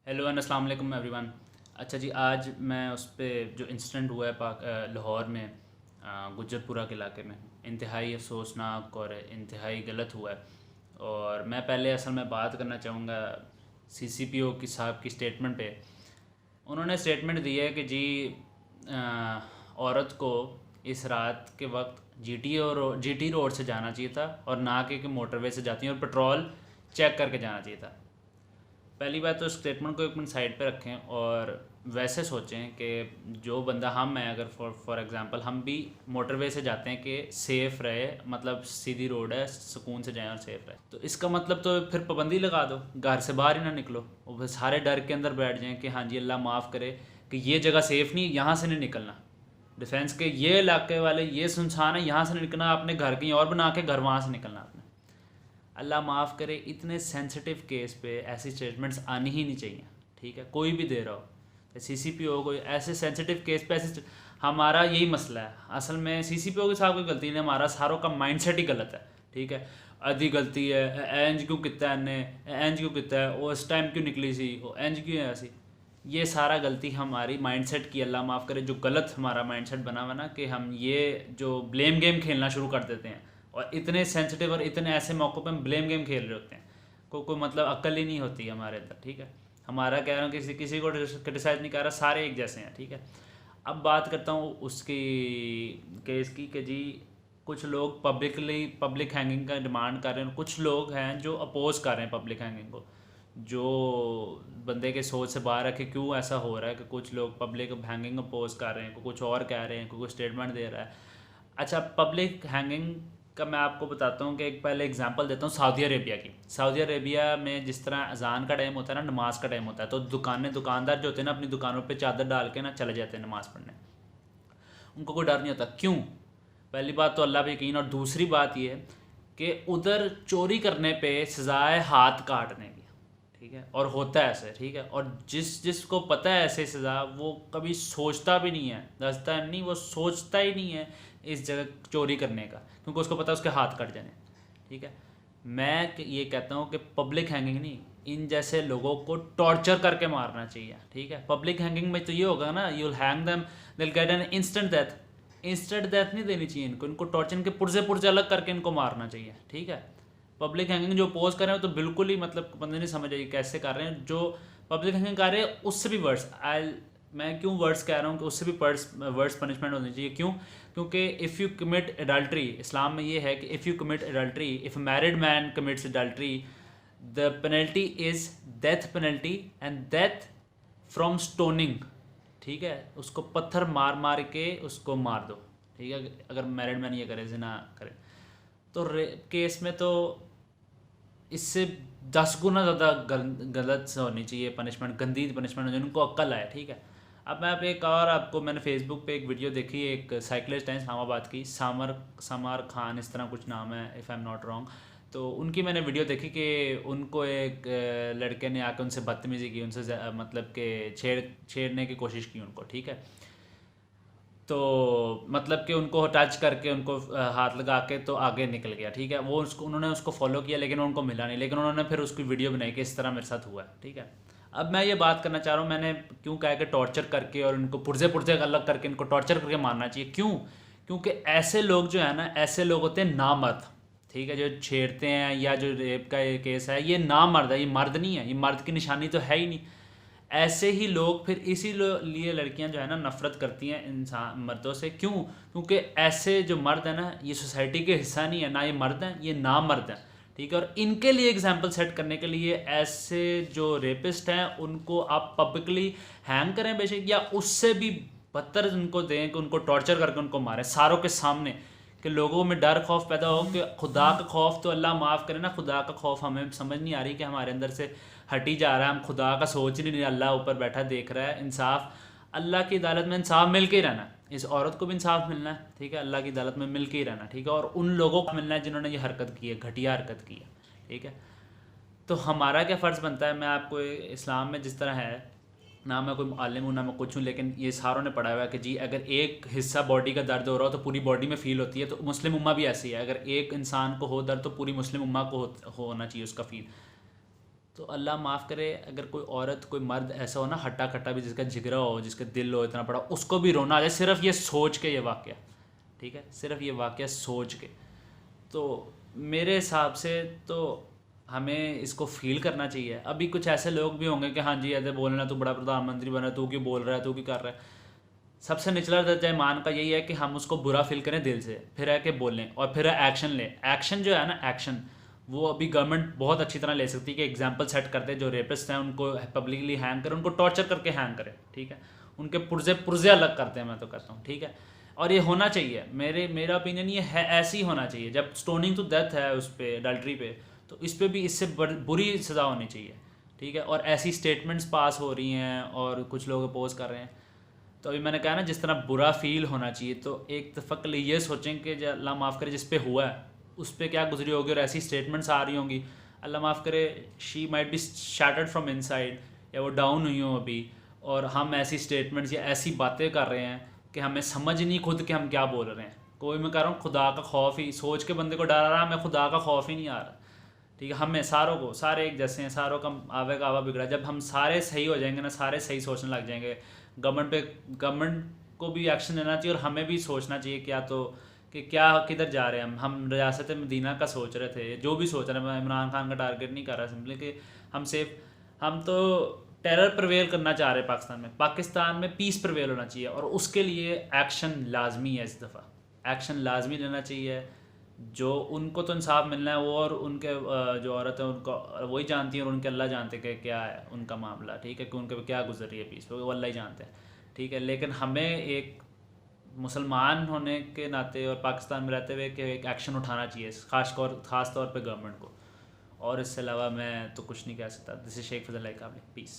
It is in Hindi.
हेलो एंड अस्सलाम वालेकुम एवरीवन। अच्छा जी, आज मैं उस पे जो इंसिडेंट हुआ है लाहौर में, गुजरपुरा के इलाके में, इंतहाई अफसोसनाक और इंतहाई गलत हुआ है। और मैं पहले असल में बात करना चाहूँगा सीसीपीओ की साहब की स्टेटमेंट पे। उन्होंने स्टेटमेंट दी है कि जी औरत को इस रात के वक्त जीटी रोड से जाना चाहिए था और ना कि मोटरवे से जाती है, और पेट्रोल चेक करके जाना चाहिए था। पहली बात तो स्टेटमेंट को एक मिनट साइड पे रखें और वैसे सोचें कि जो बंदा हम हैं, अगर फॉर एग्जांपल हम भी मोटरवे से जाते हैं कि सेफ़ रहे, मतलब सीधी रोड है, सुकून से जाएं और सेफ़ रहे, तो इसका मतलब तो फिर पाबंदी लगा दो, घर से बाहर ही ना निकलो और बस सारे डर के अंदर बैठ जाएं कि हाँ जी अल्लाह माफ़ करे कि ये जगह सेफ़ नहीं, यहाँ से नहीं निकलना। डिफेंस के ये इलाके वाले ये सुनसान है, यहाँ से नहीं निकलना, आपने घर कहीं और बना के घर वहाँ से निकलना आपने। अल्लाह माफ़ करे, इतने सेंसिटिव केस पे ऐसी स्टेटमेंट्स आनी ही नहीं चाहिए। ठीक है, कोई भी दे रहा हो, सीसीपीओ कोई ऐसे सेंसिटिव केस पे ऐसे हमारा यही मसला है असल में। सीसीपीओ के साथ कोई गलती नहीं, हमारा सारों का माइंडसेट ही गलत है। ठीक है, आधी गलती है, एंज क्यों कितना है, एंज क्यों कितना है, वो इस टाइम क्यों निकली सी, वो एंज क्यों है ऐसी। ये सारा गलती हमारी माइंडसेट की, अल्लाह माफ़ करे। जो गलत हमारा माइंडसेट बना हुआ ना कि हम ये जो ब्लेम गेम खेलना शुरू कर देते हैं, और इतने सेंसिटिव और इतने ऐसे मौक़ों पे हम ब्लेम गेम खेल रहे होते हैं, कोई मतलब अक्ल ही नहीं होती हमारे अंदर। ठीक है, हमारा कह रहा हूँ किसी किसी को क्रिटिसाइज़ नहीं कर रहा, सारे एक जैसे हैं। ठीक है, अब बात करता हूँ उसकी केस की कि जी कुछ लोग पब्लिक हैंगिंग का डिमांड कर रहे हैं, कुछ लोग हैं जो अपोज कर रहे हैं पब्लिक हैंगिंग को, जो बंदे के सोच से बाहर है कि क्यों ऐसा हो रहा है कि कुछ लोग पब्लिक हैंगिंग अपोज कर रहे हैं, कोई कुछ और कह रहे हैं, कोई कुछ स्टेटमेंट दे रहा है। अच्छा, पब्लिक हैंगिंग का मैं आपको बताता हूँ कि एक पहले एग्जांपल देता हूँ सऊदी अरेबिया की। सऊदी अरेबिया में जिस तरह अजान का टाइम होता है ना, नमाज का टाइम होता है, तो दुकानदार जो होते हैं ना, अपनी दुकानों पे चादर डाल के ना चले जाते हैं नमाज़ पढ़ने। उनको कोई डर नहीं होता। क्यों? पहली बात तो अल्लाह पे यकीन, और दूसरी बात ये है कि उधर चोरी करने पे सज़ा है हाथ काटने की। ठीक है, और होता है ऐसे। ठीक है, और जिसको पता है ऐसे सज़ा, वो कभी सोचता भी नहीं है, दसता नहीं, वो सोचता ही नहीं है इस जगह चोरी करने का, क्योंकि उसको पता है उसके हाथ कट जाने। ठीक है, मैं ये कहता हूँ कि पब्लिक हैंगिंग नहीं, इन जैसे लोगों को टॉर्चर करके मारना चाहिए। ठीक है, पब्लिक हैंगिंग में तो ये होगा ना, you will hang them, they will get an instant death. Instant death नहीं देनी चाहिए इनको, इनको टॉर्चर के पुर्जे पुर्जे अलग करके इनको मारना चाहिए। ठीक है, पब्लिक हैंगिंग जो पोज कर रहे हैं तो बिल्कुल ही मतलब बंदे नहीं समझ आई कैसे कर रहे हैं। जो पब्लिक हैंगिंग कर रहे हैं उससे भी वर्ड्स, आई मैं क्यों वर्ड्स कह रहा हूँ कि उससे भी वर्ड्स पनिशमेंट होनी चाहिए। क्यों? क्योंकि इफ़ यू कमिट एडल्ट्री, इस्लाम में ये है कि if you commit adultery, if married man commits adultery, the penalty is death penalty, and death from stoning. ठीक है, उसको पत्थर मार मार के उसको मार दो। ठीक है, अगर मैरिड मैन ये करे, जिना करे, तो केस में तो इससे 10 गुना ज़्यादा गलत होनी चाहिए पनिशमेंट, गंदी पनिशमेंट, जिनको अक्ल आए। ठीक है, अब मैं आप एक और आपको, मैंने फेसबुक पे एक वीडियो देखी, एक साइकिलिस्ट हैं इस्लामाबाद की, समार खान इस तरह कुछ नाम है, if I am not wrong. तो उनकी मैंने वीडियो देखी कि उनको एक लड़के ने आके उनसे बदतमीज़ी की, उनसे मतलब कि छेड़ने की कोशिश की उनको। ठीक है, तो मतलब कि उनको टच करके उनको हाथ लगा के तो आगे निकल गया। ठीक है, वो उसको उन्होंने उसको फॉलो किया लेकिन उनको मिला नहीं, लेकिन उन्होंने फिर उसकी वीडियो बनाई कि इस तरह मेरे साथ हुआ है। ठीक है, अब मैं ये बात करना चाह रहा हूँ, मैंने क्यों कहा कि टॉर्चर करके और इनको पुर्जे पुर्जे अलग करके इनको टॉर्चर करके मारना चाहिए। क्यों? क्योंकि ऐसे लोग जो है ना, ऐसे लोग होते हैं नामर्द। ठीक है, जो छेड़ते हैं या जो रेप का ये केस है, ये नामर्द है, ये मर्द नहीं है, ये मर्द की निशानी तो है ही नहीं। ऐसे ही लोग फिर इसी लिए लड़कियां जो है ना नफरत करती हैं इंसान मर्दों से। क्यों? क्योंकि ऐसे जो मर्द है ना, ये सोसाइटी के हिस्सा नहीं है, ना ये मर्द हैं, ये ना मर्द हैं। ठीक है, और इनके लिए एग्जाम्पल सेट करने के लिए ऐसे जो रेपिस्ट हैं उनको आप पब्लिकली हैंग करें बेशक, या उससे भी बदतर उनको दें कि उनको टॉर्चर करके उनको मारें सारों के सामने, कि लोगों में डर खौफ पैदा हो कि खुदा का खौफ तो अल्लाह माफ़ करे ना, खुदा का खौफ हमें समझ नहीं आ रही कि हमारे अंदर से हटी जा रहा है, हम खुदा का सोच ही नहीं, अल्लाह ऊपर बैठा देख रहा है। इंसाफ, अल्लाह की अदालत में इंसाफ मिल के ही रहना है, इस औरत को भी इंसाफ मिलना है। ठीक है, अल्लाह की अदालत में मिल के ही रहना। ठीक है, और उन लोगों को मिलना है जिन्होंने ये हरकत की है, घटिया हरकत की है। ठीक है, तो हमारा क्या फ़र्ज़ बनता है, मैं आपको इस्लाम में जिस तरह है ना, मैं कोई आलिम हूँ ना मैं कुछ हूँ, लेकिन ये सारों ने पढ़ा हुआ है कि जी अगर एक हिस्सा बॉडी का दर्द हो रहा हो तो पूरी बॉडी में फील होती है। तो मुस्लिम उम्मा भी ऐसी है, अगर एक इंसान को हो दर्द तो पूरी मुस्लिम उम्मा को होना चाहिए उसका फील। तो अल्लाह माफ़ करे, अगर कोई औरत कोई मर्द ऐसा हो ना हट्टा कट्टा भी, जिसका जिगरा हो, जिसका दिल हो इतना बड़ा, उसको भी रोना आ जाए सिर्फ ये सोच के, ये वाक़या, ठीक है, सिर्फ ये वाक़या सोच के। तो मेरे हिसाब से तो हमें इसको फील करना चाहिए। अभी कुछ ऐसे लोग भी होंगे कि हाँ जी ऐसे बोलना, तू बड़ा प्रधानमंत्री बना, तू क्यों बोल रहा है, तू क्यों कर रहा है। सबसे निचला दर्जा ईमान का यही है कि हम उसको बुरा फील करें दिल से, फिर है कि बोलें और फिर एक्शन लें। एक्शन जो है ना, एक्शन वो अभी गवर्नमेंट बहुत अच्छी तरह ले सकती है कि एग्जाम्पल सेट करते हैं, जो रेपिस्ट हैं उनको पब्लिकली हैंग करें, उनको टॉर्चर करके हैंग करें, ठीक है, उनके पुर्जे पुर्जे अलग करते हैं, मैं तो कहता हूँ, ठीक है। और ये होना चाहिए, मेरा ओपिनियन ये है, ऐसे ही होना चाहिए। जब स्टोनिंग टू डेथ है उस पर, अडल्ट्री पे, तो इस पर भी इससे बुरी सज़ा होनी चाहिए, ठीक है। और ऐसी स्टेटमेंट्स पास हो रही हैं और कुछ लोग अपोज कर रहे हैं, तो अभी मैंने कहा ना, जिस तरह बुरा फील होना चाहिए, तो एक दफ़ा के लिए ये सोचें कि अल्लाह माफ़ करे जिस पे हुआ है उस पर क्या गुजरी होगी, और ऐसी स्टेटमेंट्स आ रही होंगी, अल्लाह माफ़ करे she might be shattered from inside, या वो डाउन हुई हों अभी, और हम ऐसी स्टेटमेंट्स या ऐसी बातें कर रहे हैं कि हमें समझ नहीं खुद कि हम क्या बोल रहे हैं। कोई मैं कह रहा हूँ खुदा का खौफ ही सोच के बंदे को डरा रहा, हमें खुदा का खौफ ही नहीं आ रहा, ठीक है। हमें सारों को, सारे एक जैसे हैं, सारों का आवे का आवा बिगड़ा। जब हम सारे सही हो जाएंगे ना, सारे सही सोचने लग जाएंगे, गवर्नमेंट को भी एक्शन लेना चाहिए और हमें भी सोचना चाहिए क्या, तो कि क्या किधर जा रहे हैं हम रियासत मदीना का सोच रहे थे, जो भी सोच रहे हैं। मैं इमरान खान का टारगेट नहीं कर रहा, सिंपली कि हम तो टेरर प्रवेल करना चाह रहे हैं पाकिस्तान में। पाकिस्तान में पीस प्रवेल होना चाहिए और उसके लिए एक्शन लाजमी है। इस दफ़ा एक्शन लाजमी लेना चाहिए। जो उनको तो इंसाफ मिलना है वो, और उनके जो औरत है उनको वही जानती है, और उनके अल्लाह जानते हैं कि क्या है उनका मामला, ठीक है, कि उनके क्या गुजर रही है पीस, वो अल्लाह ही जानते हैं, ठीक है। लेकिन हमें एक मुसलमान होने के नाते और पाकिस्तान में रहते हुए कि एक एक्शन उठाना चाहिए, ख़ास तौर पे गवर्नमेंट को। और इससे अलावा मैं तो कुछ नहीं कह सकता। This is Sheikh Fazal Kabli, piece.